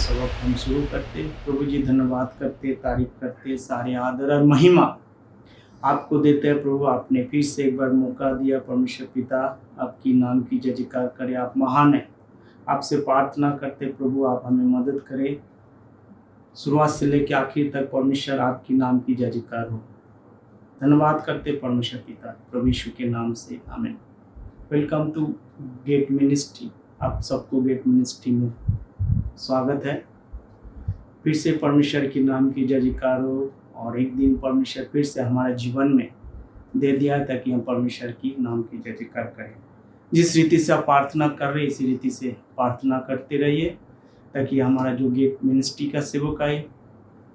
सबक हम शुरू करते। प्रभु जी धन्यवाद करते, तारीफ करते, सारे आदर और महिमा आपको देते हैं। प्रभु आपने फिर से एक बार मौका दिया। परमेश्वर पिता आपकी नाम की जय जयकार करे, आप महान हैं। आपसे प्रार्थना करते प्रभु आप हमें मदद करें, शुरुआत से लेकर आखिर तक परमेश्वर आपकी नाम की जय जयकार हो। धन्यवाद करते परमेश्वर पिता प्रभु यीशु के नाम से, आमीन। Welcome to gate ministry. आप सबको गेट मिनिस्ट्री में स्वागत है। फिर से परमेश्वर के नाम की जय जयकार हो। और एक दिन परमेश्वर फिर से हमारे जीवन में दे दिया है ताकि हम परमेश्वर की नाम की जय जयकार करें। जिस रीति से आप प्रार्थना कर रहे हैं इसी रीति से प्रार्थना करते रहिए ताकि हमारा जो गेट मिनिस्ट्री का सेवक आए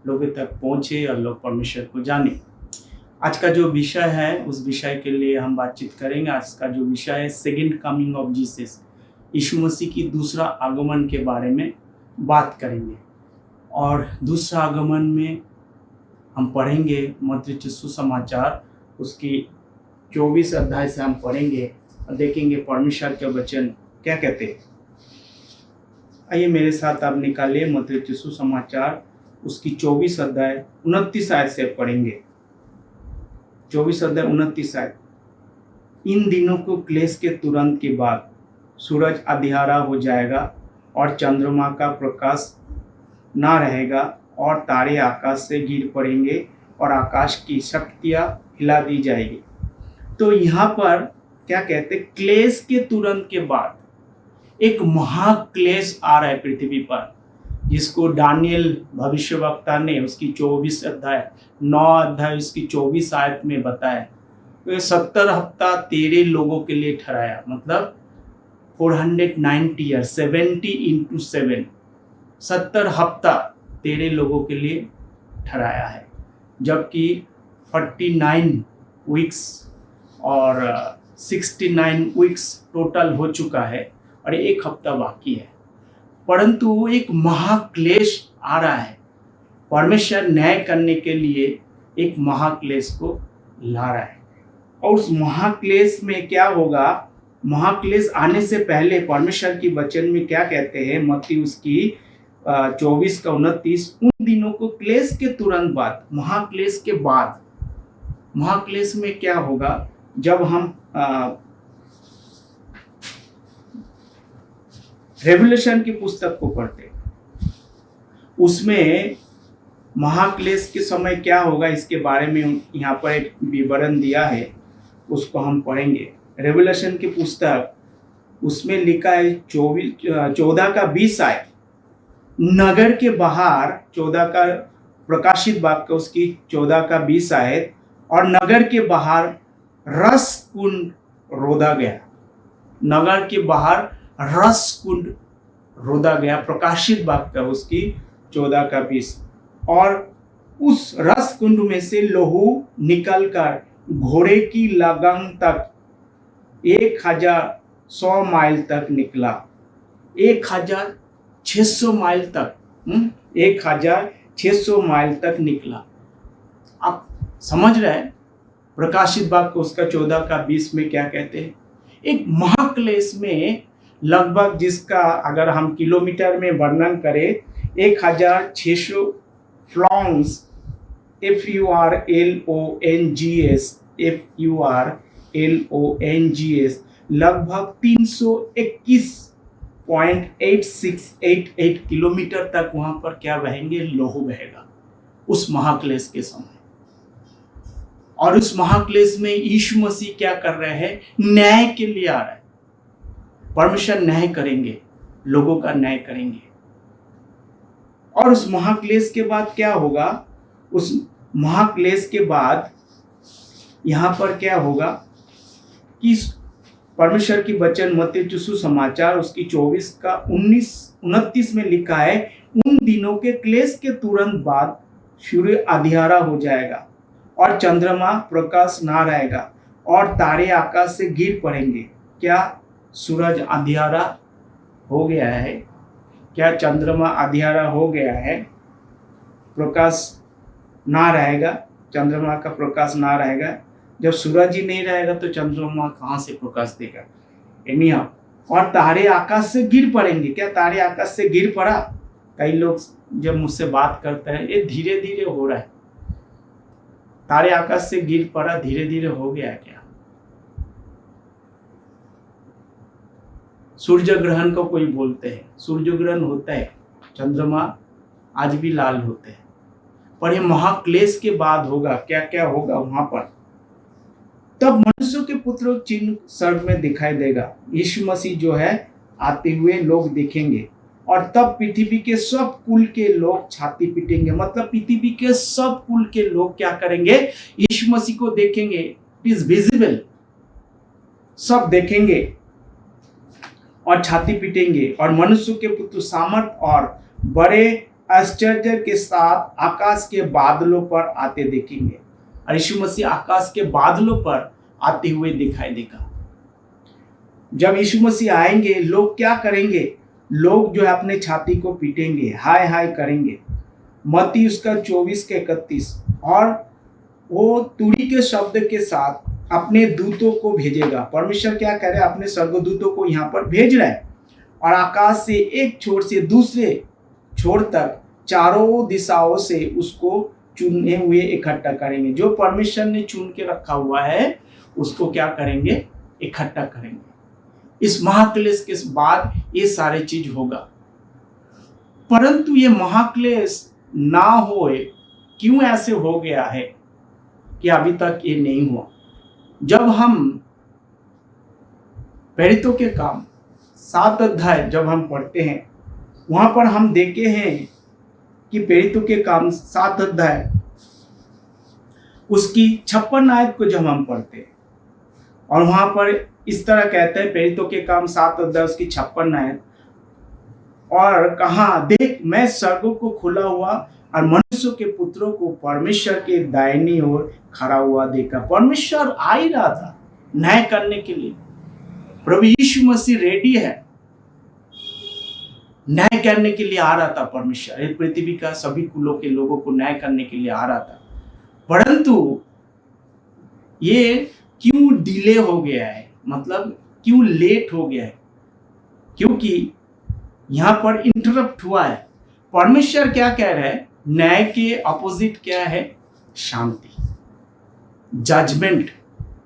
लोगों तक पहुँचे और लोग परमेश्वर को जाने। आज का जो विषय है उस विषय के लिए हम बातचीत करेंगे। आज का जो विषय है सेकंड कमिंग ऑफ जीसस, यीशु मसीह की दूसरा आगमन के बारे में बात करेंगे। और दूसरा आगमन में हम पढ़ेंगे मत्ती सुसमाचार उसकी 24 अध्याय से हम पढ़ेंगे और देखेंगे परमेश्वर के वचन क्या कहते हैं। आइए मेरे साथ आप निकालिए मत्ती सुसमाचार उसकी 24 अध्याय 29 आयत से पढ़ेंगे। 24 अध्याय 29 आयत। इन दिनों को क्लेश के तुरंत के बाद सूरज अंधियारा हो जाएगा और चंद्रमा का प्रकाश ना रहेगा और तारे आकाश से गिर पड़ेंगे और आकाश की शक्तियाँ हिला दी जाएगी। तो यहाँ पर क्या कहते, क्लेश के तुरंत के बाद एक महाक्लेश आ रहा है पृथ्वी पर, जिसको दानियल भविष्यवक्ता ने उसकी 24 अध्याय 9 अध्याय उसकी 24 आयत में बताया। तो 70 हफ्ता तेरे लोगों के लिए ठहराया, मतलब 490 ईयर 70 इंटू 7 70 हफ्ता तेरे लोगों के लिए ठहराया है। जबकि 49 वीक्स और 69 वीक्स टोटल हो चुका है और एक हफ्ता बाकी है। परंतु एक महाक्लेश आ रहा है। परमेश्वर न्याय करने के लिए एक महाक्लेश को ला रहा है। और उस महाक्लेश में क्या होगा, महाक्लेश आने से पहले परमेश्वर की वचन में क्या कहते हैं, मत्ती उसकी 24 का 29, उन दिनों को क्लेश के तुरंत बाद, महाक्लेश के बाद, महाक्लेश में क्या होगा, जब हम रेवल्यूशन की पुस्तक को पढ़ते उसमें महाक्लेश के समय क्या होगा इसके बारे में यहाँ पर एक विवरण दिया है, उसको हम पढ़ेंगे। रेवल्यूशन की पुस्तक उसमें लिखा है 14 का 20 आयत। नगर के बाहर 14 का प्रकाशित वाक्य उसकी 14 का 20 आयत। और नगर के बाहर रस कुंड रोदा गया। नगर के बाहर रस कुंड रोदा गया, प्रकाशित वाक्य उसकी 14 का 20। और उस रस कुंड में से लोहू निकलकर घोड़े की लगन तक 1100 माइल तक निकला। 1600 माइल तक 1600 माइल तक निकला। आप समझ रहे हैं प्रकाशित वाक्य उसका 14 का 20 में क्या कहते हैं। एक महाक्लेश में लगभग, जिसका अगर हम किलोमीटर में वर्णन करें, 1600 फ्लॉन्ग्स, FURLONGS लगभग 321.8688 किलोमीटर तक वहां पर क्या बहेंगे, लोहू बहेगा उस महाक्लेश के समय। और उस महाक्लेश में यीशु मसीह क्या कर रहे हैं, न्याय के लिए आ रहा है। परमेश्वर न्याय करेंगे, लोगों का न्याय करेंगे। और उस महाक्लेश के बाद क्या होगा, उस महाक्लेश के बाद यहाँ पर क्या होगा कि परमेश्वर की वचन मत्ती सुसमाचार उसकी 24 का 29 में लिखा है, उन दिनों के क्लेश के तुरंत बाद सूर्य अंधियारा हो जाएगा और चंद्रमा प्रकाश ना रहेगा और तारे आकाश से गिर पड़ेंगे। क्या सूरज अंधियारा हो गया है? क्या चंद्रमा अंधियारा हो गया है? प्रकाश ना रहेगा, चंद्रमा का प्रकाश ना रहेगा। जब सूरज ही नहीं रहेगा तो चंद्रमा कहाँ से प्रकाश देगा? एनीहाउ, और तारे आकाश से गिर पड़ेंगे। क्या तारे आकाश से गिर पड़ा? कई लोग जब मुझसे बात करते हैं, ये धीरे धीरे हो रहा है, तारे आकाश से गिर पड़ा, धीरे धीरे हो गया क्या? सूर्य ग्रहण को कोई बोलते हैं, सूर्य ग्रहण होता है, चंद्रमा आज भी लाल होते हैं, पर ये महाक्लेश के बाद होगा। क्या क्या होगा वहां पर? तब मनुष्य के पुत्र चिन्ह स्वर्ग में दिखाई देगा। यीशु मसीह जो है आते हुए लोग देखेंगे, और तब पृथ्वी के सब कुल के लोग छाती पीटेंगे। मतलब पृथ्वी के सब कुल के लोग क्या करेंगे? यीशु मसीह को देखेंगे। इट इज विजिबल, सब देखेंगे और छाती पीटेंगे, और मनुष्य के पुत्र सामर्थ और बड़े आश्चर्य के साथ आकाश के बादलों पर आते देखेंगे। और यीशु मसीह आकाश के बादलों पर आते हुए दिखाई देगा। जब यीशु मसीह आएंगे, लोग क्या करेंगे? लोग जो है अपने छाती को पीटेंगे, हाय हाय करेंगे। मत्ती उसका 24:31, और वो तुरी के शब्द के साथ अपने दूतों को भेजेगा। परमेश्वर क्या कह रहे हैं? अपने स्वर्गदूतों को यहाँ पर भेज रहे हैं, और आकाश से एक छोर से दूसरे छोर तक चारों दिशाओं से उसको चुने हुए इकट्ठा करेंगे। जो परमेश्वर ने चुन के रखा हुआ है उसको क्या करेंगे? इकट्ठा करेंगे। इस महाक्लेश के बाद ये सारे चीज होगा। परंतु ये महाक्लेश ना होए, क्यों ऐसे हो गया है कि अभी तक ये नहीं हुआ? जब हम प्रेरितों के काम 7 अध्याय जब हम पढ़ते हैं, वहां पर हम देखे हैं कि प्रेरितों के काम 7 अध्याय उसकी 56 आयत को जब हम पढ़ते हैं, और वहां पर इस तरह कहते हैं, प्रेरितों के काम 7 अध्याय उसकी 56 आयत, और कहा, देख मैं स्वर्गों को खुला हुआ और मनुष्य के पुत्रों को परमेश्वर के दाहिनी ओर खड़ा हुआ देखा। परमेश्वर आ ही रहा था न्याय करने के लिए। प्रभु यीशु मसीह रेडी है, न्याय करने के लिए आ रहा था। परमेश्वर इस पृथ्वी का सभी कुलों के लोगों को न्याय करने के लिए आ रहा था। परंतु ये क्यों डिले हो गया है? मतलब क्यों लेट हो गया है? क्योंकि यहां पर इंटरप्ट हुआ है। परमेश्वर क्या कह रहा है? न्याय के अपोजिट क्या है? शांति, जजमेंट।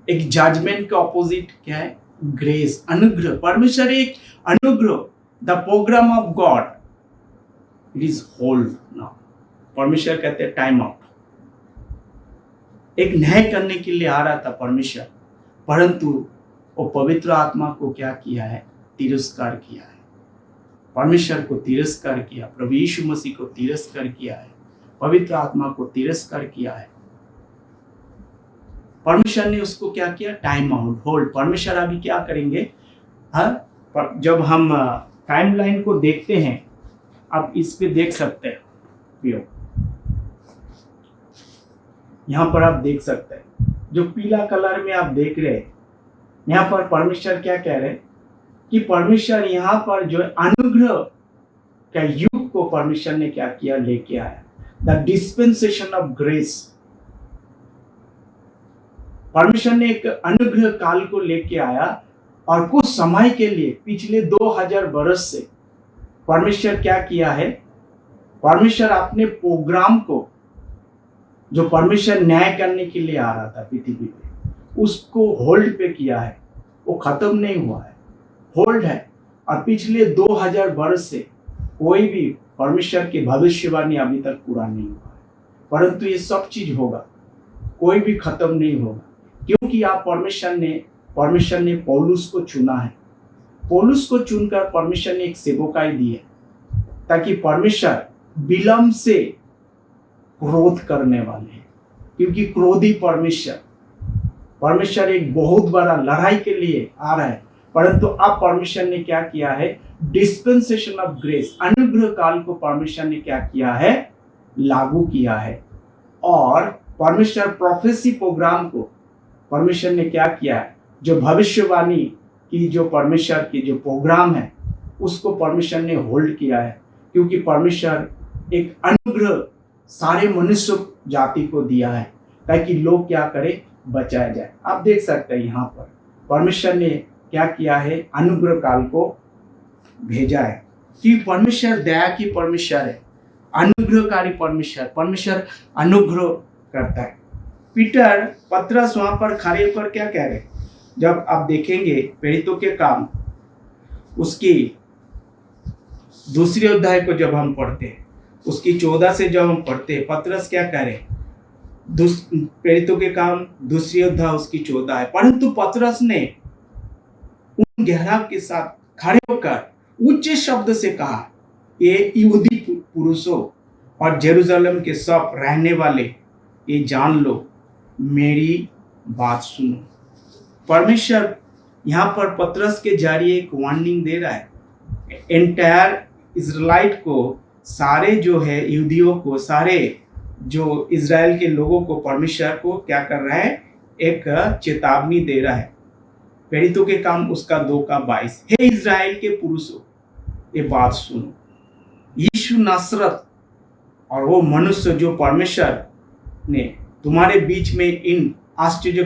एक जजमेंट के अपोजिट क्या है? ग्रेस, अनुग्रह। परमेश्वर एक अनुग्रह, the programme of God, it is hold now. परमेश्वर कहते हैं टाइम आउट। एक न्याय करने के लिए आ रहा था परमेश्वर, परंतु वो पवित्र आत्मा को क्या किया है? तिरस्कार किया है। परमेश्वर को तिरस्कार किया, प्रभु यीशु मसीह को तिरस्कार किया है, पवित्र आत्मा को तिरस्कार किया है। परमेश्वर ने उसको क्या किया? Time out, hold. परमेश्वर अभी क्या करेंगे? जब हम टाइमलाइन को देखते हैं, आप इस पे देख सकते हैं, यहाँ पर आप देख सकते हैं, जो पीला कलर में आप देख रहे हैं, यहाँ पर परमेश्वर क्या कह रहे हैं कि परमेश्वर यहाँ पर जो अनुग्रह का युग को परमेश्वर ने क्या किया? लेके आया, द डिस्पेंसेशन ऑफ ग्रेस। परमेश्वर ने एक अनुग्रह काल को लेके आया, और कुछ समय के लिए पिछले 2000 वर्ष से परमेश्वर क्या किया है? परमेश्वर अपने प्रोग्राम को, जो परमेश्वर न्याय करने के लिए आ रहा था पृथ्वी पे, उसको होल्ड पे किया है। वो खत्म नहीं हुआ है, होल्ड है। और पिछले 2000 वर्ष से कोई भी परमेश्वर की भविष्यवाणी अभी तक पूरा नहीं हुआ है, परंतु ये सब चीज होगा, कोई भी खत्म नहीं होगा। क्योंकि आप परमेश्वर ने पौलुस को चुना है। पौलुस को चुनकर परमेश्वर ने एक सेवकाई दी है, ताकि परमेश्वर विलंब से क्रोध करने वाले हैं। क्योंकि क्रोधी परमेश्वर एक बहुत बड़ा लड़ाई के लिए आ रहा है। परंतु अब परमेश्वर ने क्या किया है? डिस्पेंसेशन ऑफ ग्रेस, अनुग्रह काल को परमेश्वर ने क्या किया है? लागू किया है। और परमेश्वर प्रोफेसी प्रोग्राम को परमेश्वर ने क्या किया है? जो भविष्यवाणी की, जो परमेश्वर की जो प्रोग्राम है, उसको परमेश्वर ने होल्ड किया है। क्योंकि परमेश्वर एक अनुग्रह सारे मनुष्य जाति को दिया है, ताकि लोग क्या करें? बचाया जाए। आप देख सकते हैं यहाँ पर परमेश्वर ने क्या किया है? अनुग्रह काल को भेजा है। कि परमेश्वर दया की परमेश्वर है, अनुग्रहकारी परमेश्वर, परमेश्वर अनुग्रह करता है। पीटर पतरस वहां पर खड़े होकर क्या कह रहे, जब आप देखेंगे प्रेरितों के काम उसकी दूसरे अध्याय को जब हम पढ़ते हैं, उसकी 14 से जब हम पढ़ते हैं, पतरस क्या कह रहे, प्रेरितों के काम दूसरी अध्याय उसकी 14 है। परंतु पतरस ने उन गहरा के साथ खड़े होकर उच्च शब्द से कहा, ये यहूदी पुरुषों और जेरूशलेम के सब रहने वाले, ये जान लो, मेरी बात सुनो। परमेश्वर यहाँ पर पतरस के जरिए एक वार्निंग दे रहा है एंटायर इजराइलाइट को, सारे जो है यहूदियों को, सारे जो इजराइल के लोगों को परमेश्वर को क्या कर रहा है, एक चेतावनी दे रहा है। प्रेरितों के काम उसका 2:22, हे इजराइल के पुरुषों, ये बात सुनो, यीशु नासरत और वो मनुष्य जो परमेश्वर ने तुम्हारे बीच में इन आश्चर्य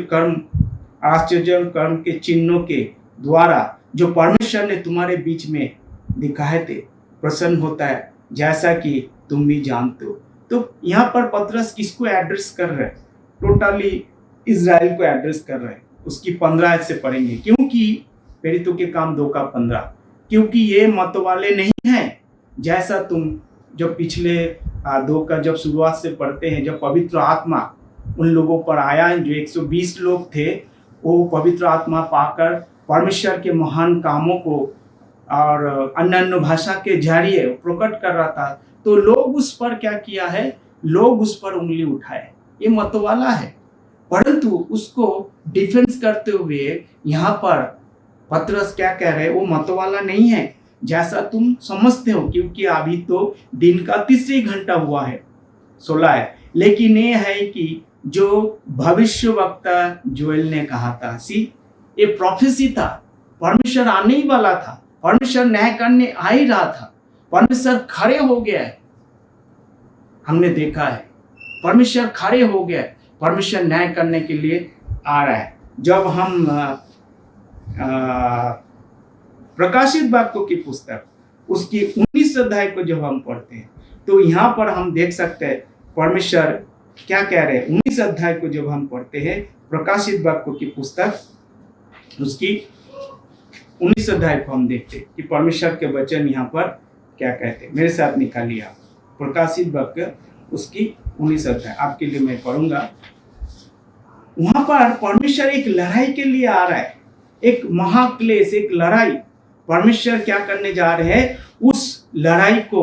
कर्म के चिन्हों के द्वारा जो परमेश्वर ने तुम्हारे बीच में दिखाए थे, प्रसन्न होता है, जैसा कि तुम भी जानते हो। तो यहाँ पर पतरस किसको एड्रेस कर रहे हैं, टोटली इजराइल को एड्रेस कर रहे हैं। उसकी 15 से पढ़ेंगे, क्योंकि प्रेरितों के काम 2:15, क्योंकि ये मत वाले नहीं हैं जैसा तुम जो पिछले 2 का जब शुरुआत से पढ़ते हैं, जब पवित्र आत्मा उन लोगों पर आया, जो 120 लोग थे, वो पवित्र आत्मा पाकर परमेश्वर के महान कामों को और अन्य भाषा के जरिए प्रकट कर रहा था, तो लोग उस पर क्या किया है, लोग उस पर उंगली उठाए, ये मतवाला है। परंतु उसको डिफेंस करते हुए यहाँ पर पतरस क्या कह रहे हैं, वो मतवाला नहीं है जैसा तुम समझते हो, क्योंकि अभी तो दिन का 3 घंटा हुआ है, 16 है। लेकिन ये है कि जो भविष्यवक्ता जोएल ने कहा था, ये प्रोफेसी था, परमेश्वर आने ही वाला था, परमेश्वर न्याय करने आ ही रहा था, परमेश्वर खड़े हो गया है। हमने देखा है परमेश्वर खड़े हो गया है, परमेश्वर न्याय करने के लिए आ रहा है। जब हम प्रकाशित वाक्यों की पुस्तक उसकी 19 अध्याय को जब हम पढ़ते हैं, तो यहाँ पर हम देख सकते हैं परमेश्वर क्या कह रहे हैं। 19 अध्याय को जब हम पढ़ते हैं, प्रकाशित वाक्यों की पुस्तक उसकी 19 अध्याय को हम देखते हैं कि परमेश्वर के वचन यहाँ पर क्या कहते हैं। मेरे साथ निकालिए आप प्रकाशित वाक्य उसकी 19 अध्याय, आपके लिए मैं पढ़ूंगा। वहां पर परमेश्वर एक लड़ाई के लिए आ रहा है, एक महाक्लेश, एक लड़ाई परमेश्वर क्या करने जा रहे हैं, उस लड़ाई को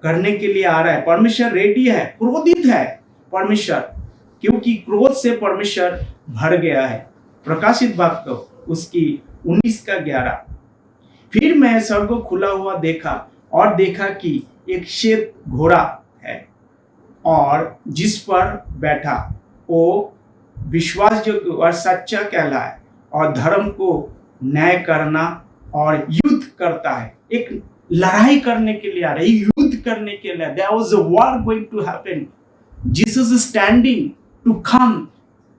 करने के लिए आ रहा है। परमेश्वर रेडी है, क्रोधित है परमेश्वर, क्योंकि क्रोध से परमेश्वर भर गया है। प्रकाशित वाक्य उसकी 19:11, फिर मैं स्वर्ग खुला हुआ देखा और देखा कि एक श्वेत घोड़ा है, और जिस पर बैठा वो विश्वासयोग्य और सच्चा कहलाए और धर्म को न्याय करना और युद्ध करता है। एक लड़ाई करने के लिए आ रहा है, युद्ध करने के लिए। There was a war going to happen. Jesus is standing to come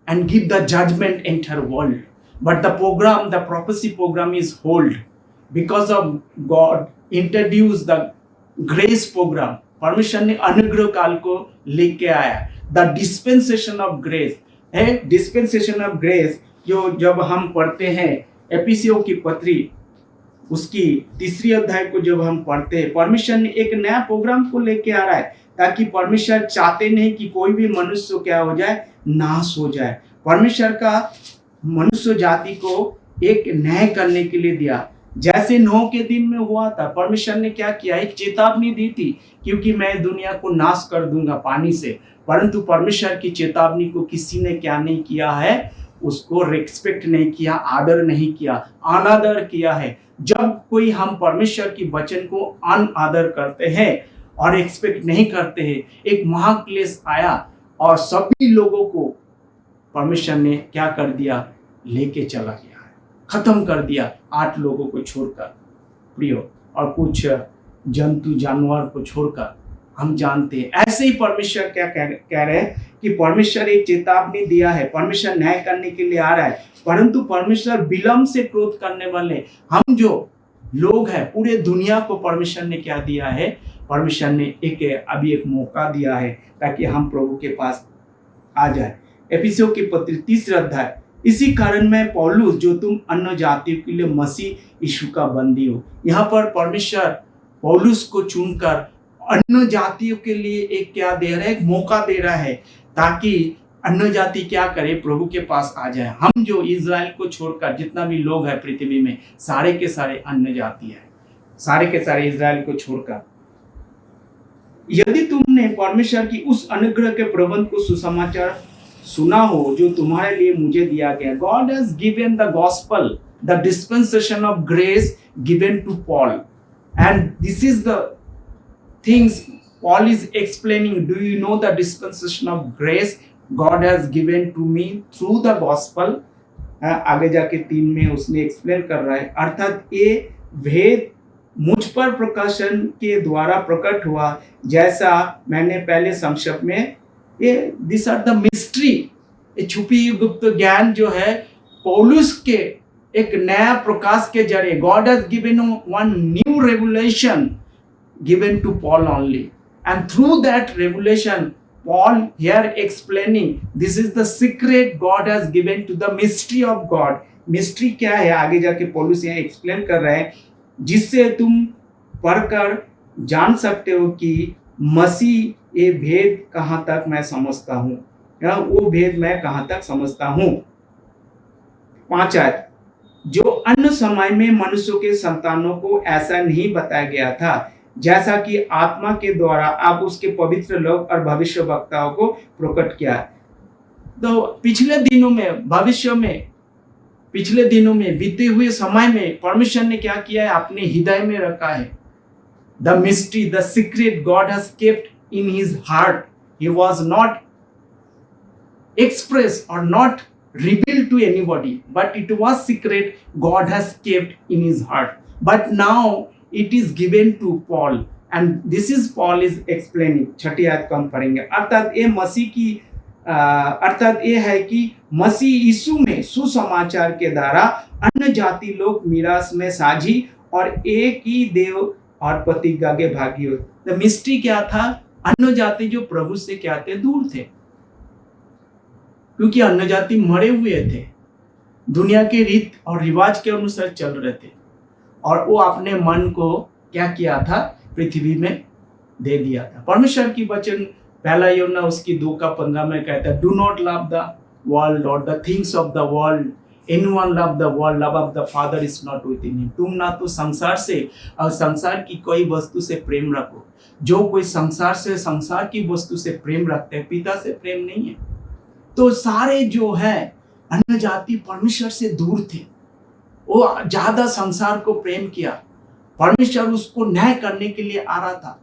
and give the judgment entire world. But the program, the prophecy program is hold because of God introduced the grace program. परमेश्वर ने अनुग्रह काल को लेके आया। The dispensation of grace है, dispensation of grace जो जब हम पढ़ते हैं एफिसियों की पत्री उसकी 3 अध्याय को जब हम पढ़ते हैं, परमेश्वर ने एक नया प्रोग्राम को लेके आ रहा है, ताकि परमेश्वर चाहते नहीं कि कोई भी मनुष्य क्या हो जाए, नाश हो जाए। परमेश्वर का मनुष्य जाति को एक न्याय करने के लिए दिया, जैसे नूह के दिन में हुआ था। परमेश्वर ने क्या किया, एक चेतावनी दी थी, क्योंकि मैं दुनिया को नाश कर दूंगा पानी से। परंतु परमेश्वर की चेतावनी को किसी ने क्या नहीं किया है, उसको रिस्पेक्ट नहीं किया, आदर नहीं किया, अनादर किया है। जब कोई हम परमेश्वर की वचन को अनादर करते हैं और एक्सपेक्ट नहीं करते हैं, एक महाक्लेश आया और सभी लोगों को परमेश्वर ने क्या कर दिया, लेके चला गया है, खत्म कर दिया, 8 लोगों को छोड़कर प्रियो, और कुछ जंतु जानवर को छोड़कर। हम जानते हैं ऐसे ही परमेश्वर क्या कह रहे हैं कि परमेश्वर एक चेतावनी दिया है, परमेश्वर न्याय करने के लिए आ रहा है। परंतु परमेश्वर विलंब से क्रोध करने वाले हम जो लोग हैं, पूरे दुनिया को परमेश्वर ने क्या दिया है, परमेश्वर ने अभी एक मौका दिया है ताकि हम प्रभु के पास आ जाए। एफिसियों की पत्री 3 अध्याय, इसी कारण मैं पौलुस जो तुम अन्य जातियों के लिए मसीह यीशु का बंदी हो। यहाँ पर परमेश्वर पौलुस को चुनकर अन्य जातियों के लिए एक क्या दे रहा है, एक मौका दे रहा है ताकि अन्य जाति क्या करे, प्रभु के पास आ जाए। हम जो इज़राइल को छोड़कर जितना भी लोग हैं पृथ्वी में, सारे के सारे अन्य जाति है, सारे के सारे इज़राइल को छोड़कर। यदि तुमने परमेश्वर की उस अनुग्रह के प्रबंध को सुसमाचार सुना हो जो तुम्हारे लिए मुझे दिया गया, God has given the gospel, the dispensation of grace given to Paul, and this is the things Paul is explaining. Do you know the dispensation of grace God has given to me through the gospel? आगे जाके 3 में उसने explain कर रहा है, अर्थात ये भेद मुझ पर प्रकाशन के द्वारा प्रकट हुआ, जैसा मैंने पहले संक्षेप में ये दिस आर द मिस्ट्री, ये छुपी गुप्त ज्ञान जो है पौलुस के एक नया प्रकाश के जरिए, God has given one new revelation given to Paul only, and through that revelation Paul here explaining this is the secret God has given to the mystery of God. mystery क्या है, आगे जाके पौलुस यहाँ एक्सप्लेन कर रहे हैं, जिससे तुम पढ़कर जान सकते हो कि मसीह ये भेद कहाँ तक मैं समझता हूँ, या वो भेद मैं कहाँ तक समझता हूँ। 5 आयत, जो अन्य समय में मनुष्यों के संतानों को ऐसा नहीं बताया गया था, जैसा कि आत्मा के द्वारा आप उसके पवित्र लोग और भविष्य वक्ताओं को प्रकट किया। तो पिछले दिनों में, भविष्य में, पिछले दिनों में, बीते हुए समय में परमेश्वर ने क्या किया है, अपने हृदय में रखा है। The mystery, the secret God has kept in his heart, he was not express और not revealed to anybody, but it was secret God has kept in his heart, but now it is given to Paul, and this is Paul is explaining। 6 आयत को हम पढ़ेंगे। अर्थात ये मसीह की अर्थात ये है कि मसीह यीशु में सुसमाचार के द्वारा अन्य जाति लोग मीरास में साझी और एक ही देव और प्रतिज्ञा के भागी हो। तो मिस्ट्री क्या था, अन्य जाति जो प्रभु से क्या थे, दूर थे, क्योंकि अन्य जाति मरे हुए थे, दुनिया के रीत और रिवाज के अनुसार चल रहे थे, और वो अपने मन को क्या किया था, पृथ्वी में दे दिया था। परमेश्वर की वचन 1 यूहन्ना उसकी 2:15 में कहता है, do not love the world और the things of the world, anyone love the world, love of the father is not within him. तुम ना तो संसार से और संसार की कोई वस्तु से प्रेम रखो, जो कोई संसार से, संसार की वस्तु से प्रेम रखते हैं, पिता से प्रेम नहीं है। तो सारे जो है अन्य जाति परमेश्वर से दूर थे, वो ज्यादा संसार को प्रेम किया, परमेश्वर उसको न्याय करने के लिए आ रहा था।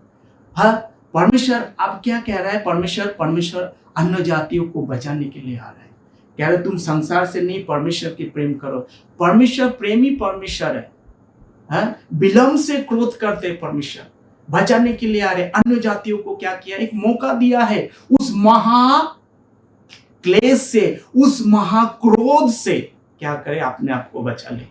हाँ, परमेश्वर अब क्या कह रहा है, परमेश्वर अन्य जातियों को बचाने के लिए आ रहा है, कह रहे तुम संसार से नहीं, परमेश्वर की प्रेम करो। परमेश्वर प्रेमी परमेश्वर है, हाँ? विलंब से क्रोध करते परमेश्वर, बचाने के लिए आ रहे। अन्य जातियों को क्या किया, एक मौका दिया है, उस महा क्लेश से, उस महाक्रोध से क्या करे, अपने आप को बचा ले।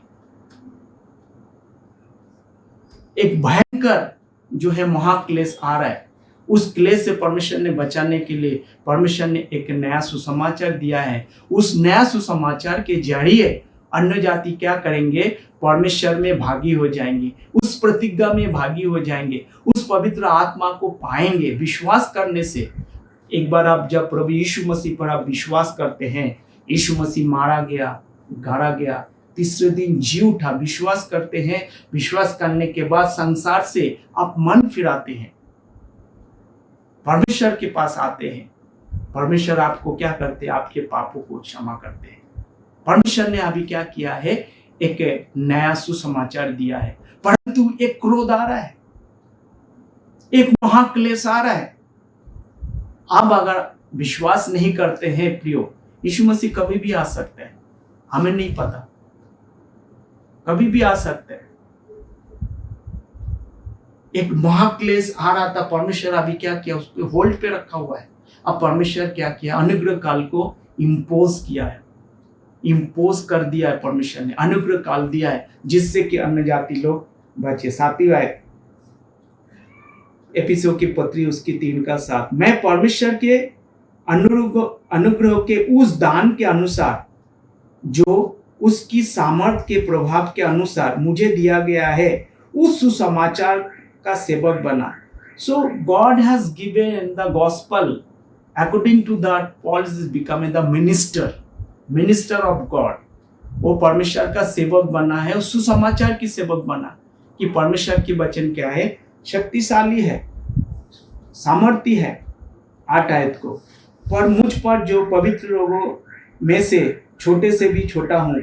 एक भयंकर जो है महाक्लेश आ रहा है, उस क्लेश से परमेश्वर ने बचाने के लिए परमेश्वर ने एक नया सुसमाचार दिया है। उस नया सुसमाचार के जरिए अन्य जाति क्या करेंगे, परमेश्वर में भागी हो जाएंगे, उस प्रतिज्ञा में भागी हो जाएंगे, उस पवित्र आत्मा को पाएंगे विश्वास करने से। एक बार आप जब प्रभु यीशु मसीह पर आप विश्वास करते हैं, यीशु मसीह मारा गया, गाड़ा गया, तीसरे दिन जी उठा, विश्वास करते हैं, विश्वास करने के बाद संसार से आप मन फिराते हैं, परमेश्वर के पास आते हैं, परमेश्वर आपको क्या करते हैं, आपके पापों को क्षमा करते हैं। परमेश्वर ने अभी क्या किया है, एक नया सुसमाचार दिया है, परंतु एक क्रोध आ रहा है, एक महाक्लेश आ रहा है। आप अगर विश्वास नहीं करते हैं प्रियो, यीशु मसीह कभी भी आ सकते हैं, हमें नहीं पता, कभी भी आ सकते हैं। एक महाक्लेश आ रहा था, परमेश्वर अभी क्या किया, उसको होल्ड पे रखा हुआ है। अब परमेश्वर क्या किया, अनुग्रह काल को इम्पोज किया है, इम्पोज कर दिया है, परमेश्वर ने अनुग्रह काल दिया है, जिससे कि अन्य जाति लोग बचे। 7वीं आयत, एफिसियों की पत्री उसकी 3:7, मैं परमेश्वर के अनुग्रह के उस दान के अनुसार जो उसकी सामर्थ के प्रभाव के अनुसार मुझे दिया गया है, उस सुसमाचार का सेवक बना। So God has given the gospel according to that Paul is becoming the minister of God. वो परमेश्वर का सेवक बना है, उस सुसमाचार की सेवक बना कि परमेश्वर की वचन क्या है, शक्तिशाली है, सामर्थ्य है। 8 आयत को, पर मुझ पर जो पवित्र लोगों में से छोटे से भी छोटा हूँ,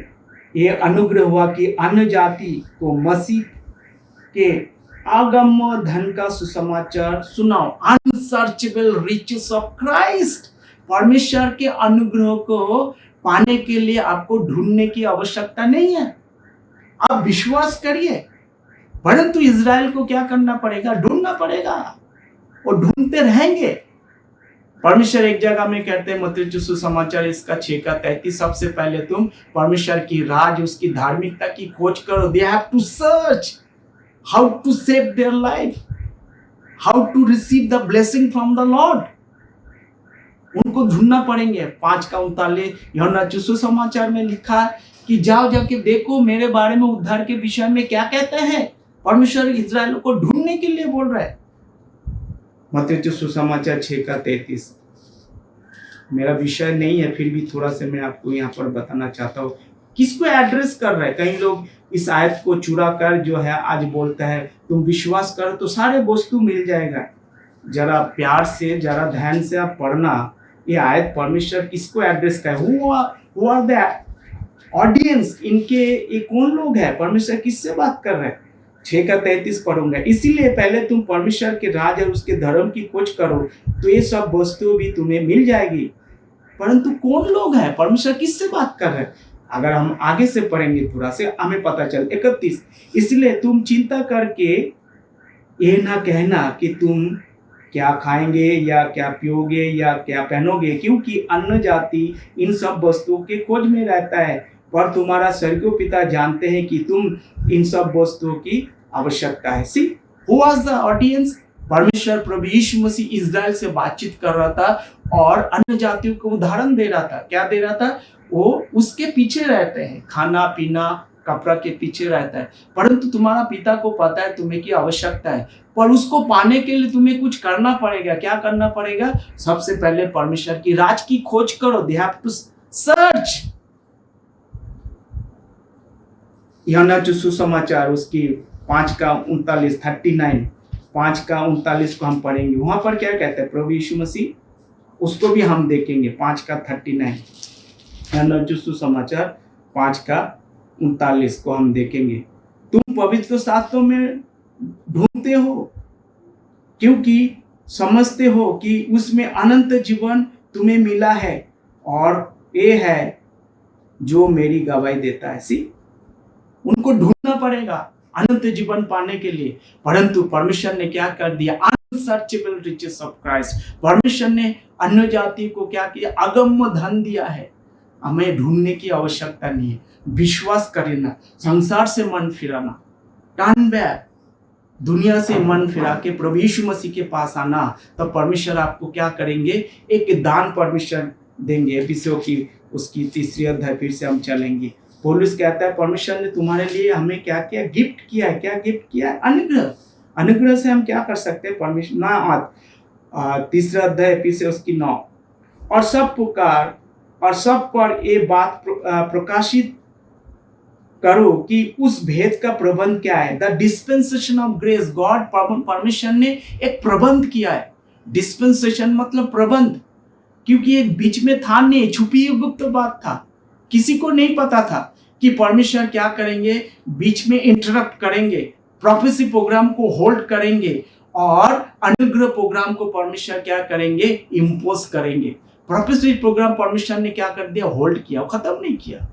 ये अनुग्रह हुआ कि अन्य जाति को मसीह के अगम्य धन का सुसमाचार सुनाओ। अनसर्चेबल रिचेस ऑफ क्राइस्ट। परमेश्वर के अनुग्रह को पाने के लिए आपको ढूंढने की आवश्यकता नहीं है, आप विश्वास करिए। परंतु इज़राइल को क्या करना पड़ेगा, ढूंढना पड़ेगा, और ढूंढते रहेंगे। परमेश्वर एक जगह में कहते हैं, मत्ती सुसमाचार इसका 6:33, सबसे पहले तुम परमेश्वर की राज, उसकी धार्मिकता की खोज करो। They have to search how to save their life, how to receive the blessing from the Lord. उनको ढूंढना पड़ेंगे। 5:39 यूहन्ना सुसमाचार में लिखा है कि जाओ जाके देखो मेरे बारे में, उद्धार के विषय में क्या कहते हैं। परमेश्वर इज़राइल को ढूंढने के लिए बोल रहा है। मत्ती सुसमाचार 6:33 मेरा विषय नहीं है, फिर भी थोड़ा सा मैं आपको यहाँ पर बताना चाहता हूँ किसको एड्रेस कर रहा है। कई लोग इस आयत को चुरा कर जो है आज बोलता है तुम विश्वास करो तो सारे वस्तु मिल जाएगा। जरा प्यार से, जरा ध्यान से आप पढ़ना, ये आयत परमेश्वर किसको एड्रेस कर, हु आर द ऑडियंस, इनके ये कौन लोग हैं, परमेश्वर किससे बात कर रहे हैं। 6:33 पढ़ूंगा, इसीलिए पहले तुम परमेश्वर के राज और उसके धर्म की खोज करो तो ये सब वस्तु भी तुम्हें मिल जाएगी। परंतु कौन लोग हैं, परमेश्वर किससे बात कर रहे हैं। अगर हम आगे से पढ़ेंगे थोड़ा से हमें पता चल। 31, इसलिए तुम चिंता करके ये ना कहना कि तुम क्या खाएंगे या क्या पियोगे या क्या पहनोगे, क्योंकि अन्य जाति इन सब वस्तुओं के खोज में रहता है, पर तुम्हारा स्वर्गीय पिता जानते हैं कि तुम इन सब वस्तुओं की आवश्यकता है। See who was the audience, परमेश्वर प्रभु यीशु मसीह इज़राइल से बातचीत कर रहा था और अन्य जातियों को उदाहरण दे रहा था। क्या दे रहा था, वो उसके पीछे रहते हैं, खाना पीना कपड़ा के पीछे रहता है, परंतु तुम्हारा पिता को पता है तुम्हें की आवश्यकता है, पर उसको पाने के लिए तुम्हें कुछ करना पड़ेगा। क्या करना पड़ेगा, सबसे पहले परमेश्वर की राज की खोज करो। They have to search. यूहन्ना सुसमाचार उसकी 5:39 39 5:39 को हम पढ़ेंगे। वहां पर क्या कहते हैं प्रभु यीशु मसीह, उसको भी हम देखेंगे। 5:39 यूहन्ना सुसमाचार 5:39 को हम देखेंगे। तुम पवित्र शास्त्रों में ढूंढते हो क्योंकि समझते हो कि उसमें अनंत जीवन तुम्हें मिला है, और ये है जो मेरी गवाही देता है। सी उनको ढूंढना पड़ेगा अनंत जीवन पाने के लिए, परंतु परमेश्वर ने क्या कर दिया, अनसर्चेबल रिचेस ऑफ क्राइस्ट। परमेश्वर ने अन्य जाति को क्या किया, अगम्य धन दिया है। हमें ढूंढने की आवश्यकता नहीं है, विश्वास करना, संसार से मन फिराना, टर्न बैक, दुनिया से मन फिरा के प्रभु यीशु मसीह के पास आना, तब परमेश्वर आपको क्या करेंगे, एक दान परमेश्वर देंगे। एफिसियों की उसकी 3 अध्याय फिर से हम चलेंगे। पौलुस कहता है परमेश्वर ने तुम्हारे लिए हमें क्या किया, गिफ्ट किया है। क्या गिफ्ट किया है, अनुग्रह। अनुग्रह से हम क्या कर सकते हैं, परमेश्वर ना 3 अध्याय एफिसियों उसकी 9, और सब पुकार और सब पर ये बात प्रकाशित करो कि उस भेद का प्रबंध क्या है। The dispensation of grace, God परमेश्वर ने एक प्रबंध किया है। डिस्पेंसेशन मतलब प्रबंध, क्योंकि एक बीच में था नहीं, छुपी हुई गुप्त बात था, किसी को नहीं पता था कि परमेश्वर क्या करेंगे, बीच में इंटरप्ट करेंगे, प्रोफेसी प्रोग्राम को होल्ड करेंगे और अनुग्रह प्रोग्राम को परमेश्वर क्या करेंगे, इम्पोज करेंगे। प्रोफेसी प्रोग्राम परमेश्वर ने क्या कर दिया, होल्ड किया, वो खत्म नहीं किया,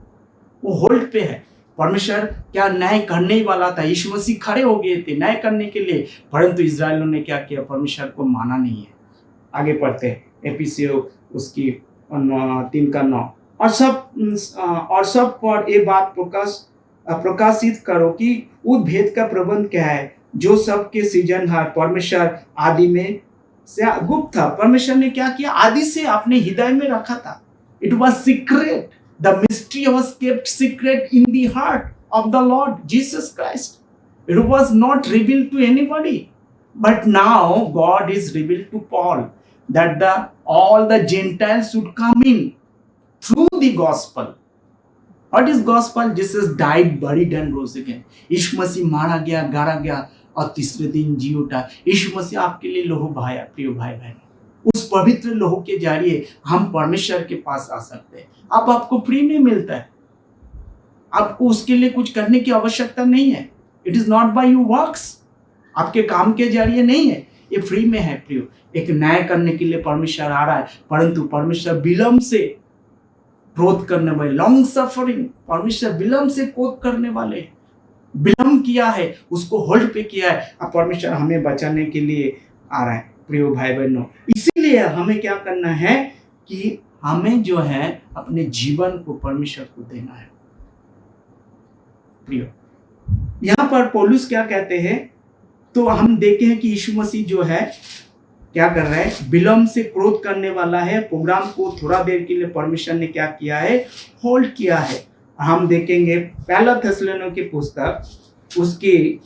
वो होल्ड पे है। परमेश्वर क्या न्याय करने ही वाला था, यीशु मसीह खड़े हो गए थे न्याय करने के लिए, परंतु इज़राइलियों ने क्या किया, परमेश्वर को माना नहीं है। आगे पढ़ते हैं एफिसियों उसकी 3:9, और सब पर ये बात प्रकाशित करो कि उस भेद का प्रबंध क्या है जो सबके सृजनहार परमेश्वर आदि में से गुप्त था। परमेश्वर ने क्या किया, आदि से अपने हृदय में रखा था। It was secret, the mystery was kept secret in the heart of the Lord Jesus Christ. It was not revealed to anybody, but now God is revealed to Paul that all the Gentiles should come in through the gospel. What is gospel? Jesus died, buried and rose again. यीशु मसीह मारा गया, गाड़ा गया और तीसरे दिन जी उठा. यीशु मसीह आपके लिए लोहो भाया, प्रिय भाई बहन, उस पवित्र लोहो के जरिए हम परमेश्वर के पास आ सकते हैं. आपको फ्री में मिलता है, आपको उसके लिए कुछ करने की आवश्यकता नहीं है. It is not by your works, आपके काम के जरिए नहीं है, ये फ्री में है प्रियो. एक न्याय करने के लिए परमेश्वर आ रहा है, परंतु परमेश्वर विलंब से क्रोध करने वाले, लॉन्ग सफरिंग, परमेश्वर विलंब से क्रोध करने वाले, विलंब किया है, उसको होल्ड पे किया है. अब परमेश्वर हमें बचाने के लिए आ रहा है प्रियो भाई बहनों. इसीलिए हमें क्या करना है कि हमें जो है अपने जीवन को परमेश्वर को देना है प्रियो. यहाँ पर पौलुस क्या कहते हैं, तो हम देखे हैं कि यीशु मसीह जो है क्या कर रहा है, विलंब से क्रोध करने वाला है. प्रोग्राम को थोड़ा देर के लिए परमेश्वर ने क्या किया है, होल्ड किया है. हम देखेंगे पहला थिस्सलुनीके की पुस्तक उसके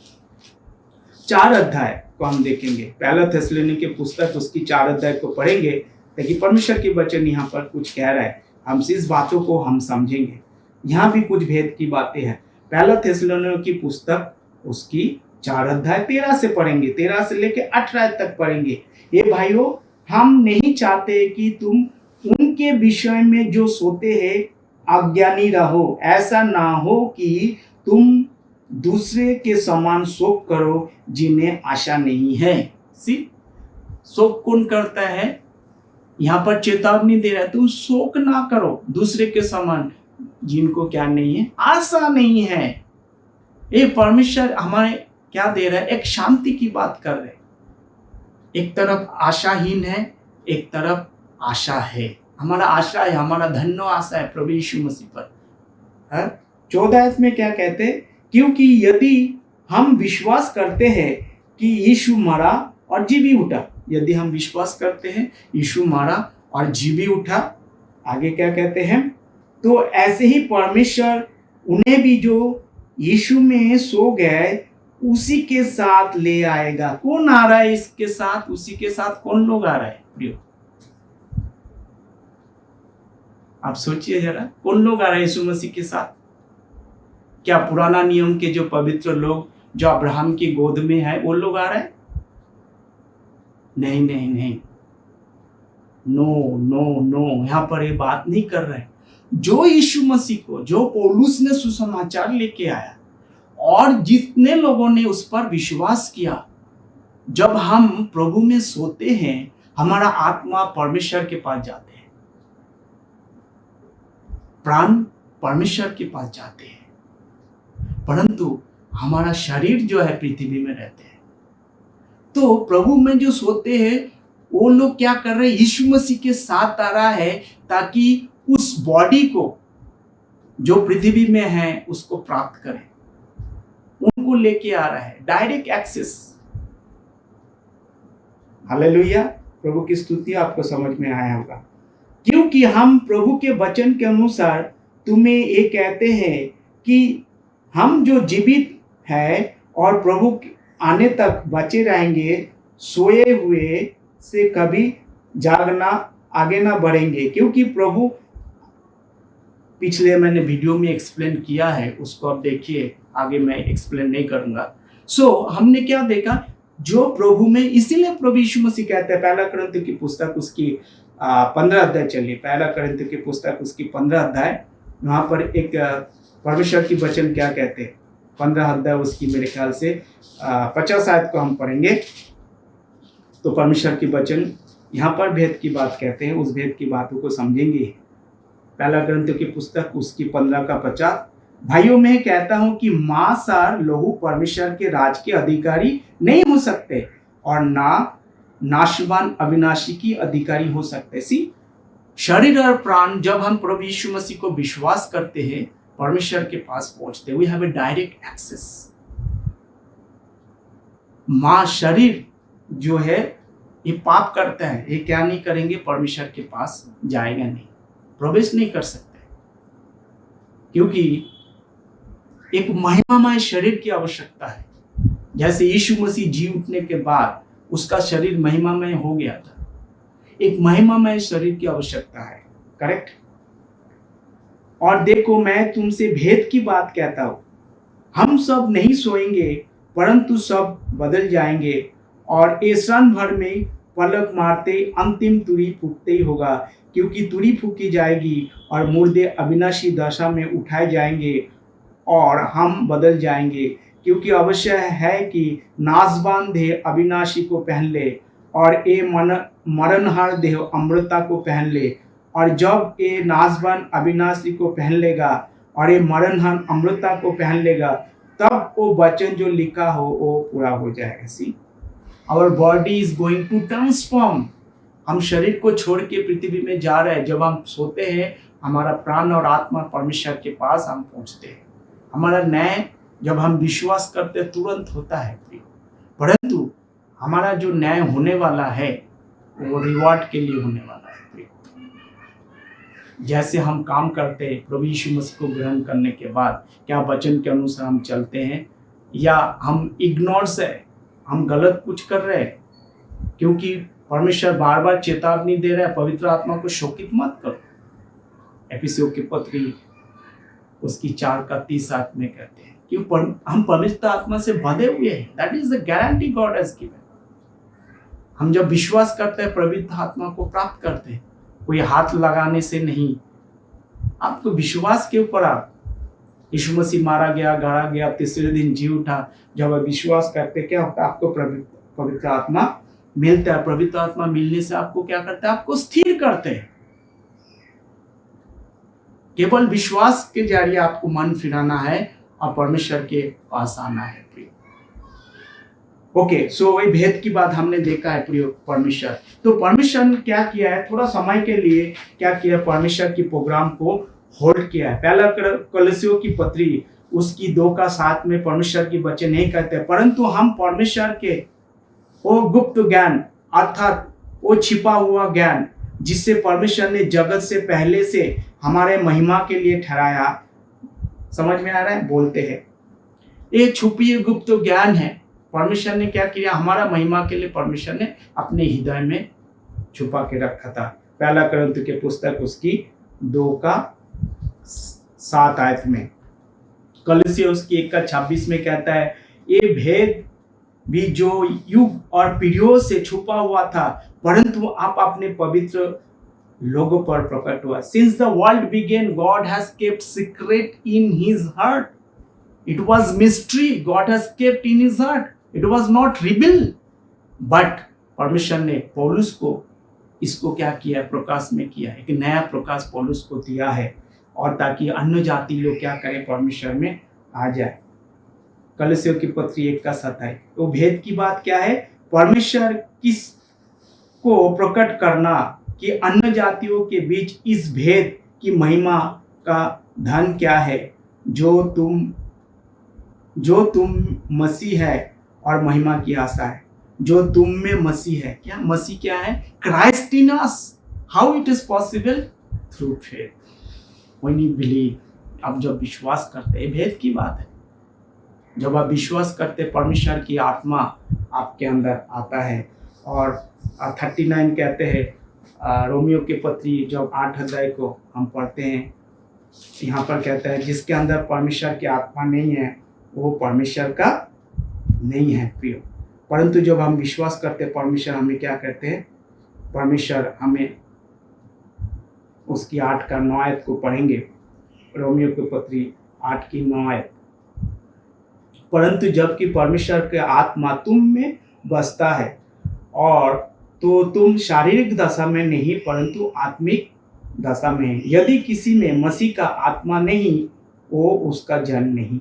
4 अध्याय को हम देखेंगे. पहला थिस्सलुनीके की पुस्तक उसकी 4 अध्याय को पढ़ेंगे ताकि परमेश्वर की वचन यहाँ पर कुछ कह रहा है, हम इस बातों को हम समझेंगे. यहाँ भी कुछ भेद की बातें हैं. पहला थिस्सलुनीके की पुस्तक उसकी 4 अध्याय 13 से पढ़ेंगे, 13 से लेके 18 तक पढ़ेंगे. ये भाइयों, हम नहीं चाहते कि तुम उनके विषय में जो सोते हैं अज्ञानी रहो. ऐसा ना हो कि तुम दूसरे के समान शोक करो जिन्हें आशा नहीं है. शोक कौन करता है, यहाँ पर चेतावनी दे रहा है, तुम शोक ना करो दूसरे के समान जिनको क्या नहीं है, आशा नहीं है. ये परमेश्वर हमारे क्या दे रहा है, एक शांति की बात कर रहे. एक तरफ आशाहीन है, एक तरफ आशा है. हमारा आशा है, हमारा धन्य आशा है प्रभु यीशु मसीह पर. 14 में क्या कहते, क्योंकि यदि हम विश्वास करते हैं कि यीशु मरा और जी भी उठा, यदि हम विश्वास करते हैं यीशु मरा और जी भी उठा, आगे क्या कहते हैं, तो ऐसे ही परमेश्वर उन्हें भी जो यीशु में सो गए उसी के साथ ले आएगा. कौन आ रहा है इसके साथ, उसी के साथ कौन लोग आ रहा है प्रियो, आप सोचिए जरा, कौन लोग आ रहे हैं यीशु मसीह के साथ. क्या पुराना नियम के जो पवित्र लोग जो अब्राहम की गोद में है वो लोग आ रहे हैं? नहीं नहीं नहीं, नो नो नो, यहाँ पर ये बात नहीं कर रहे. जो यीशु मसीह को, जो पौलुस ने सुसमाचार लेके आया और जितने लोगों ने उस पर विश्वास किया, जब हम प्रभु में सोते हैं हमारा आत्मा परमेश्वर के पास जाते हैं, प्राण परमेश्वर के पास जाते हैं, परंतु हमारा शरीर जो है पृथ्वी में रहते हैं. तो प्रभु में जो सोते हैं वो लोग क्या कर रहे हैं, यीशु मसीह के साथ आ रहा है ताकि उस बॉडी को जो पृथ्वी में है उसको प्राप्त करें. उनको लेके आ रहा है, डायरेक्ट एक्सेस. हालेलुया, प्रभु की स्तुति. आपको समझ में आया होगा. क्योंकि हम प्रभु के वचन के अनुसार तुम्हें ये कहते हैं कि हम जो जीवित है और प्रभु आने तक बचे रहेंगे, सोए हुए से कभी जागना आगे ना बढ़ेंगे. क्योंकि प्रभु, पिछले मैंने वीडियो में एक्सप्लेन किया है, उसको आप देखिए, आगे मैं एक्सप्लेन नहीं करूंगा. हमने क्या देखा, जो प्रभु में, इसीलिए प्रभु यीशु मसीह कहते हैं, पहला कोरिन्थियों की पुस्तक उसकी 15 अध्याय, चलिए पहला कोरिन्थियों की पुस्तक उसकी 15 अध्याय, वहाँ पर एक परमेश्वर की वचन क्या कहते हैं, 15 अध्याय उसकी मेरे ख्याल से 50 आयत को हम पढ़ेंगे तो परमेश्वर की वचन यहाँ पर भेद की बात कहते हैं. उस भेद की बातों को समझेंगे. पहला कोरिन्थियों की पुस्तक उसकी 15 का 50, भाइयों मैं कहता हूं कि मांस और लहू परमेश्वर के राज के अधिकारी नहीं हो सकते और ना नाशवान अविनाशी की अधिकारी हो सकते. शरीर और प्राण, जब हम प्रभु यीशु मसीह को विश्वास करते हैं परमेश्वर के पास पहुंचते, we have a direct access. माँ शरीर जो है ये पाप करता है, ये क्या नहीं करेंगे, परमेश्वर के पास जाएगा नहीं, प्रवेश नहीं कर सकते, क्योंकि एक महिमामय शरीर की आवश्यकता है। जैसे यीशु मसीह जी उठने के बाद उसका शरीर महिमामय हो गया था, एक महिमामय शरीर की आवश्यकता है, करेक्ट। और देखो, मैं तुमसे भेद की बात कहता हूं, हम सब नहीं सोएंगे परंतु सब बदल जाएंगे, और ये क्षण भर में पलक मारते अंतिम तुरी फूकते ही होगा, क्योंकि तुरी फूकी जाएगी और मुर्दे अविनाशी दशा में उठाए जाएंगे और हम बदल जाएंगे। क्योंकि अवश्य है कि नाशवान देह अविनाशी को पहन ले और ये मरणहार देह अमृता को पहन ले, और जब ये नाशवान अविनाशी को पहन लेगा और ये मरणहार अमृता को पहन लेगा, तब वो वचन जो लिखा हो वो पूरा हो जाएगा। See, our body is going to transform. हम शरीर को छोड़ के पृथ्वी में जा रहे हैं। जब हम सोते हैं, हमारा प्राण और आत्मा परमेश्वर के पास हम पहुंचते हैं। हमारा न्याय जब हम विश्वास करते हैं तुरंत होता है, परंतु हमारा जो न्याय होने वाला है वो रिवॉर्ड के लिए होने वाला है। जैसे हम काम करते हैं प्रभु यीशु मसीह को ग्रहण करने के बाद, क्या वचन के अनुसार हम चलते हैं या हम इग्नोर्स है, हम गलत कुछ कर रहे हैं, क्योंकि परमेश्वर बार बार चेतावनी दे रहा है, पवित्र आत्मा को शोकित मत करो। एफिसियों की पत्री उसकी 4:30 में कहते हैं कि हम पवित्र आत्मा से बंधे हुए हैं। That is the guarantee God has given. हम जब विश्वास करते हैं पवित्र आत्मा को प्राप्त करते हैं, कोई हाथ लगाने से नहीं, आपको विश्वास के ऊपर। आप यीशु मसीह मारा गया, गाड़ा गया, तीसरे दिन जी उठा। जब आप विश्वास करते क्या होता है, आपको पवित्र आत्मा मिलता है। पवित्र आत्मा मिलने से आपको क्या करता है, आपको स्थिर करते हैं। केवल विश्वास के जरिए आपको मन फिराना है और परमेश्वर के पास आना है। ओके, सो ये भेद की बात हमने देखा है प्रिय परमेश्वर। तो परमेश्वर ने क्या किया है, थोड़ा समय के लिए क्या किया, परमेश्वर की प्रोग्राम को होल्ड किया है। पहला कलीसियों की पत्री उसकी 2:7 में परमेश्वर की वचन नहीं कहते, परंतु हम परमेश्वर के वो गुप्त ज्ञान अर्थात वो छिपा हुआ ज्ञान जिससे परमेश्वर ने जगत से पहले से हमारे महिमा के लिए ठहराया, समझ में आ रहा है, बोलते हैं ये छुपी गुप्त ज्ञान है। परमेश्वर ने क्या किया, हमारा महिमा के लिए परमेश्वर ने अपने हृदय में छुपा के रखा था। पहला कुरिन्थियों के पुस्तक उसकी 2:7 में, कलीसिया उसकी 1:26 में कहता है, ये भेद भी जो युग और पीढ़ियों से छुपा हुआ था, परंतु आप अपने पवित्र लोगों पर प्रकट हुआ। Since the world began, God has kept secret in His heart. It was mystery God has kept in His heart. It was not revealed. But परमेश्वर ने पौलुस को इसको क्या किया, प्रकाश में किया, एक नया प्रकाश पौलुस को दिया है, और ताकि अन्य जाति लोग क्या करें, परमेश्वर में आ जाए। कलीसियों की पत्री 1:27। तो भेद की बात क्या है, परमेश्वर किस को प्रकट करना कि अन्य जातियों के बीच इस भेद की महिमा का धन क्या है, जो तुम मसीह है और महिमा की आशा है, जो तुम में मसीह है। क्या मसीह क्या है, Christ in us, how it is possible, through faith, when you believe. अब जब विश्वास करते हैं, भेद की बात है, जब आप विश्वास करते, परमेश्वर की आत्मा आपके अंदर आता है। और 39 कहते हैं, रोमियो के पत्री जब 8 अध्याय को हम पढ़ते हैं, यहाँ पर कहता है, जिसके अंदर परमेश्वर की आत्मा नहीं है वो परमेश्वर का नहीं है प्रिय। परंतु जब हम विश्वास करते हैं, परमेश्वर हमें क्या करते हैं, परमेश्वर हमें उसकी 8:9 को पढ़ेंगे, रोमियो की पत्री 8:9। परंतु जबकि परमेश्वर के आत्मा तुम में बसता है, और तो तुम शारीरिक दशा में नहीं परंतु आत्मिक दशा में है। यदि किसी में मसीह का आत्मा नहीं, वो उसका जन नहीं।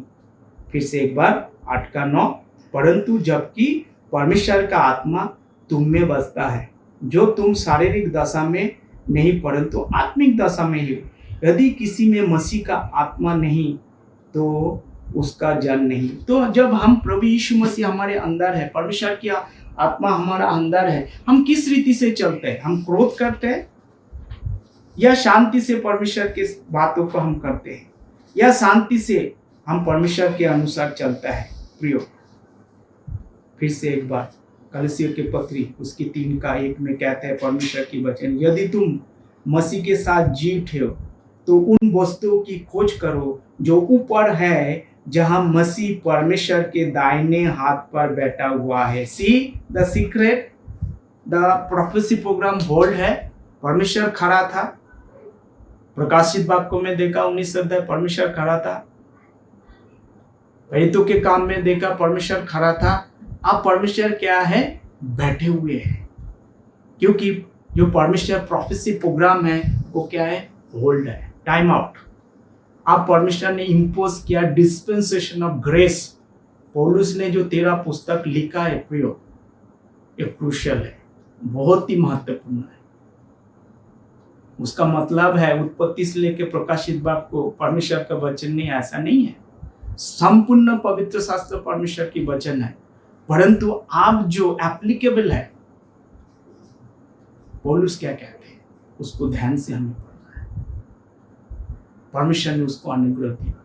फिर से एक बार 8:9, परंतु जबकि परमेश्वर का आत्मा तुम में बसता है, जो तुम शारीरिक दशा में नहीं परंतु आत्मिक दशा में ही हो। यदि किसी में मसीह का आत्मा नहीं तो उसका जन नहीं। तो जब हम प्रभु यीशु मसीह हमारे अंदर है, परमेश्वर की आत्मा हमारा अंदर है, हम किस रीति से चलते हैं? हम क्रोध करते हैं या शांति से परमेश्वर के बातों को हम करते हैं, या शांति से हम परमेश्वर के अनुसार चलता है? प्रियो, फिर से एक बार कलसियों के पत्री उसकी 3:1 में कहते हैं परमेश्वर की वचन, यदि तुम मसीह के साथ जी उठे हो तो उन वस्तुओं की खोज करो जो ऊपर है, जहां मसीह परमेश्वर के दाहिने हाथ पर बैठा हुआ है। See the secret, the prophecy programme hold है। परमेश्वर खड़ा था। प्रकाशित वाक्यों में देखा 19 अध्याय परमेश्वर खड़ा था। प्रेरितों के काम में देखा परमेश्वर खड़ा था। अब परमेश्वर क्या है? बैठे हुए हैं। क्योंकि जो परमेश्वर प्रोफेसी प्रोग्राम है वो क्या है? होल्ड है, टाइम आउट। अब परमेश्वर ने इम्पोज किया डिस्पेंसेशन ऑफ ग्रेस। पौलुस ने जो 13 पुस्तक लिखा है प्रियो, ये क्रूशियल है, बहुत ही महत्वपूर्ण है। उसका मतलब है उत्पत्ति से लेकर प्रकाशित वाक्य को परमेश्वर का वचन नहीं, ऐसा नहीं है। संपूर्ण पवित्र शास्त्र परमेश्वर की वचन है, परंतु आप जो एप्लीकेबल है, पौलुस क्या कहते हैं उसको ध्यान से हमें पढ़ना है। परमेश्वर ने उसको अनुग्रह दिया।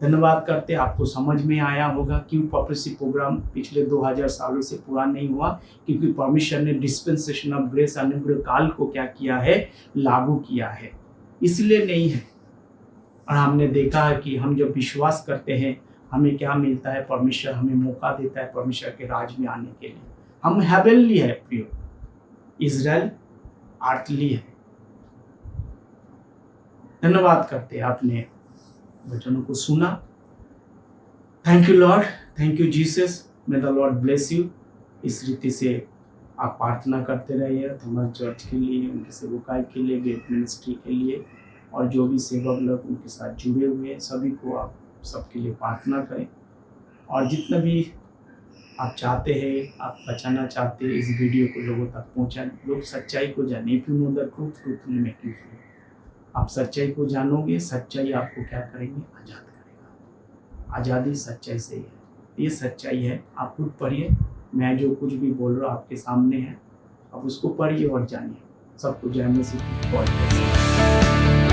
धन्यवाद करते, आपको समझ में आया होगा क्यों प्रोफेसी प्रोग्राम पिछले 2000 सालों से पूरा नहीं हुआ, क्योंकि परमेश्वर ने डिस्पेंसेशन ऑफ ग्रेस, अनुग्रह काल को क्या किया है? लागू किया है, इसलिए नहीं है। और हमने देखा है कि हम जब विश्वास करते हैं हमें क्या मिलता है? परमेश्वर हमें मौका देता है परमेश्वर के राज में आने के लिए। हम हेवनली है प्रियो, इजराइल आर्थली है। धन्यवाद करते, आपने वचनों को सुना। Thank you Lord, thank you Jesus, may the Lord bless you. इस रीति से आप प्रार्थना करते रहिए हमारे चर्च के लिए, उनके सेवकाई के लिए, गेट मिनिस्ट्री के लिए, और जो भी सेवक लोग उनके साथ जुड़े हुए हैं सभी को आप सबके लिए प्रार्थना करें। और जितना भी आप चाहते हैं, आप बचाना चाहते हैं, इस वीडियो को लोगों तक पहुँचाएं। लोग सच्चाई को जाने। If you know the truth, truth will make you free. आप सच्चाई को जानोगे, सच्चाई आपको क्या करेंगे? आज़ाद करेगा। आज़ादी सच्चाई से ही है, ये सच्चाई है। आप खुद पढ़िए, मैं जो कुछ भी बोल रहा हूँ आपके सामने है, आप उसको पढ़िए और जानिए। सबको जय मसीह की।